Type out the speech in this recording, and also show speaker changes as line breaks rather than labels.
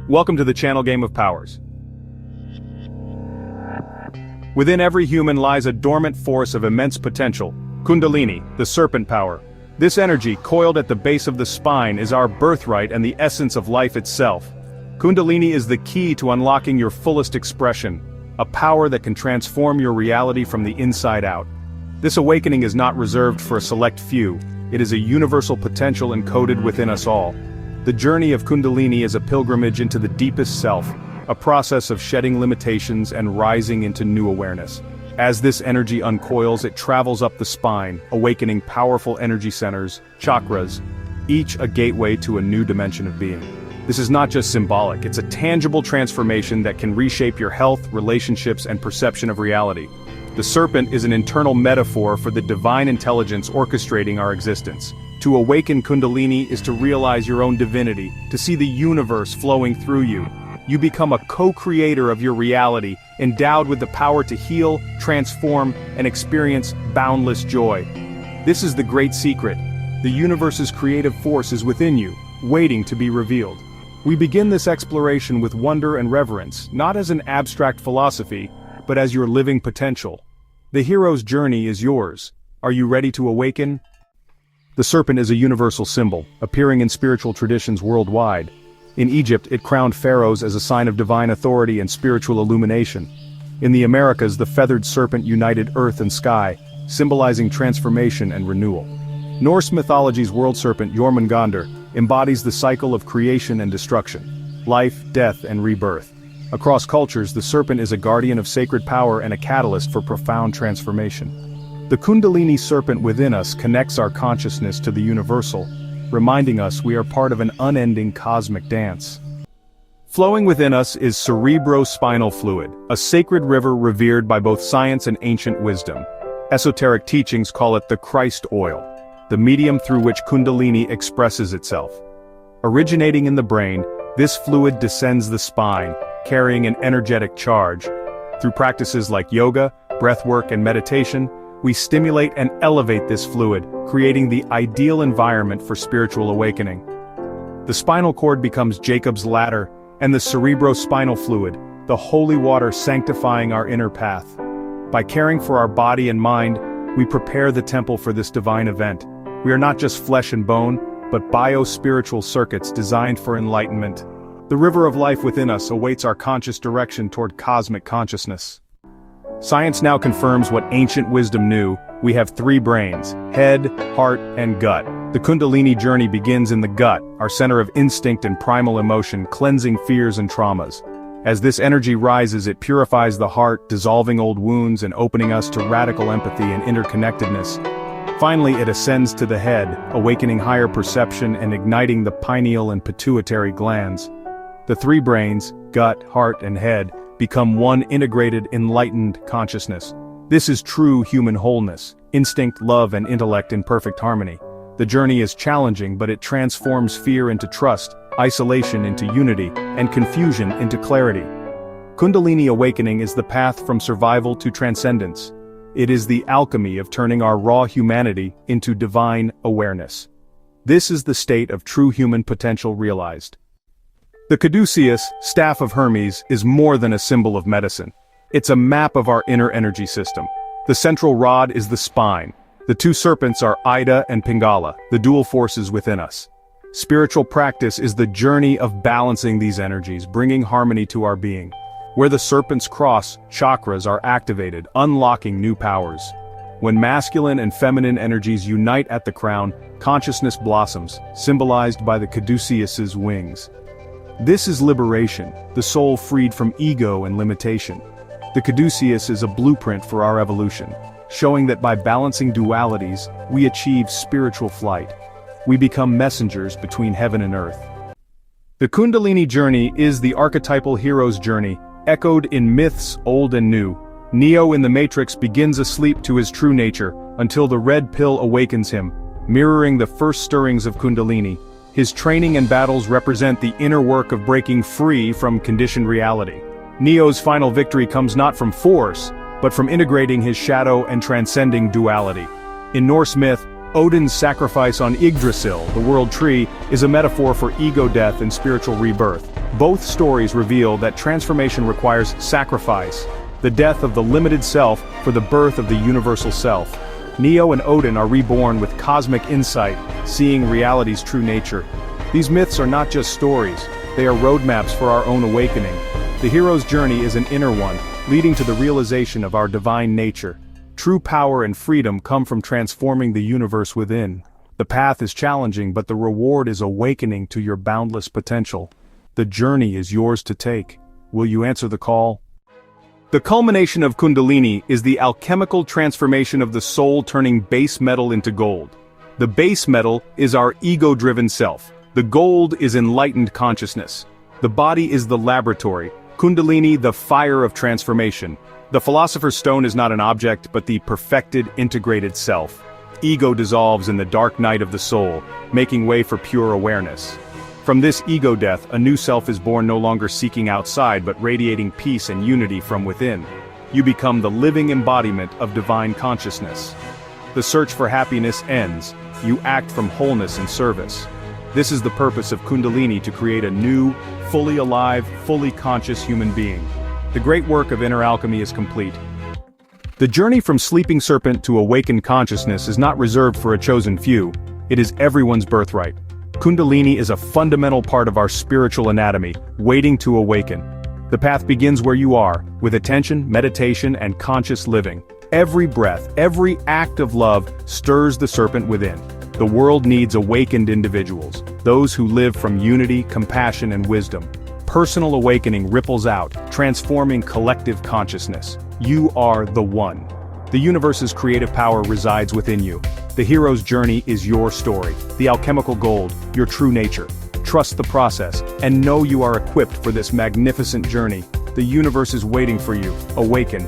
Welcome to the channel Game of Powers. Within every human lies a dormant force of immense potential, Kundalini, the serpent power. This energy, coiled at the base of the spine, is our birthright and the essence of life itself. Kundalini is the key to unlocking your fullest expression, a power that can transform your reality from the inside out. This awakening is not reserved for a select few, it is a universal potential encoded within us all. The journey of Kundalini is a pilgrimage into the deepest self, a process of shedding limitations and rising into new awareness. As this energy uncoils, it travels up the spine, awakening powerful energy centers, chakras, each a gateway to a new dimension of being. This is not just symbolic, it's a tangible transformation that can reshape your health, relationships, and perception of reality. The serpent is an internal metaphor for the divine intelligence orchestrating our existence. To awaken Kundalini is to realize your own divinity, to see the universe flowing through you. You become a co-creator of your reality, endowed with the power to heal, transform, and experience boundless joy. This is the great secret. The universe's creative force is within you, waiting to be revealed. We begin this exploration with wonder and reverence, not as an abstract philosophy, but as your living potential. The hero's journey is yours. Are you ready to awaken? The serpent is a universal symbol, appearing in spiritual traditions worldwide. In Egypt, it crowned pharaohs as a sign of divine authority and spiritual illumination. In the Americas, the feathered serpent united earth and sky, symbolizing transformation and renewal. Norse mythology's world serpent Jormungandr embodies the cycle of creation and destruction, life, death, and rebirth. Across cultures, the serpent is a guardian of sacred power and a catalyst for profound transformation. The Kundalini serpent within us connects our consciousness to the universal, reminding us we are part of an unending cosmic dance. Flowing within us is cerebrospinal fluid, a sacred river revered by both science and ancient wisdom. Esoteric teachings call it the Christ oil, the medium through which Kundalini expresses itself. Originating in the brain, this fluid descends the spine, carrying an energetic charge. Through practices like yoga, breathwork, and meditation, we stimulate and elevate this fluid, creating the ideal environment for spiritual awakening. The spinal cord becomes Jacob's ladder, and the cerebrospinal fluid, the holy water sanctifying our inner path. By caring for our body and mind, we prepare the temple for this divine event. We are not just flesh and bone, but bio-spiritual circuits designed for enlightenment. The river of life within us awaits our conscious direction toward cosmic consciousness. Science now confirms what ancient wisdom knew: we have three brains: head, heart, and gut. The Kundalini journey begins in the gut, our center of instinct and primal emotion, cleansing fears and traumas. As this energy rises, it purifies the heart, dissolving old wounds and opening us to radical empathy and interconnectedness. Finally, it ascends to the head, awakening higher perception and igniting the pineal and pituitary glands. The three brains, gut, heart, and head, become one integrated, enlightened consciousness. This is true human wholeness, instinct, love, and intellect in perfect harmony. The journey is challenging, but it transforms fear into trust, isolation into unity, and confusion into clarity. Kundalini Awakening is the path from survival to transcendence. It is the alchemy of turning our raw humanity into divine awareness. This is the state of true human potential realized. The caduceus, staff of Hermes, is more than a symbol of medicine. It's a map of our inner energy system. The central rod is the spine. The two serpents are Ida and Pingala, the dual forces within us. Spiritual practice is the journey of balancing these energies, bringing harmony to our being. Where the serpents cross, chakras are activated, unlocking new powers. When masculine and feminine energies unite at the crown, consciousness blossoms, symbolized by the caduceus's wings. This is liberation, the soul freed from ego and limitation. The caduceus is a blueprint for our evolution, showing that by balancing dualities, we achieve spiritual flight. We become messengers between heaven and earth. The Kundalini journey is the archetypal hero's journey, echoed in myths old and new. Neo in the Matrix begins asleep to his true nature, until the red pill awakens him, mirroring the first stirrings of Kundalini. His training and battles represent the inner work of breaking free from conditioned reality. Neo's final victory comes not from force, but from integrating his shadow and transcending duality. In Norse myth, Odin's sacrifice on Yggdrasil, the world tree, is a metaphor for ego death and spiritual rebirth. Both stories reveal that transformation requires sacrifice, the death of the limited self for the birth of the universal self. Neo and Odin are reborn with cosmic insight, seeing reality's true nature. These myths are not just stories, they are roadmaps for our own awakening. The hero's journey is an inner one, leading to the realization of our divine nature. True power and freedom come from transforming the universe within. The path is challenging, but the reward is awakening to your boundless potential. The journey is yours to take. Will you answer the call? The culmination of Kundalini is the alchemical transformation of the soul, turning base metal into gold. The base metal is our ego-driven self. The gold is enlightened consciousness. The body is the laboratory, Kundalini the fire of transformation. The philosopher's stone is not an object, but the perfected, integrated self. Ego dissolves in the dark night of the soul, making way for pure awareness. From this ego death, a new self is born, no longer seeking outside but radiating peace and unity from within. You become the living embodiment of divine consciousness. The search for happiness ends. You act from wholeness and service. This is the purpose of Kundalini, to create a new, fully alive, fully conscious human being. The great work of inner alchemy is complete. The journey from sleeping serpent to awakened consciousness is not reserved for a chosen few. It is everyone's birthright. Kundalini is a fundamental part of our spiritual anatomy, waiting to awaken. The path begins where you are, with attention, meditation, and conscious living. Every breath, every act of love stirs the serpent within. The world needs awakened individuals, those who live from unity, compassion, and wisdom. Personal awakening ripples out, transforming collective consciousness. You are the one. The universe's creative power resides within you. The hero's journey is your story, the alchemical gold, your true nature. Trust the process, and know you are equipped for this magnificent journey. The universe is waiting for you. Awaken.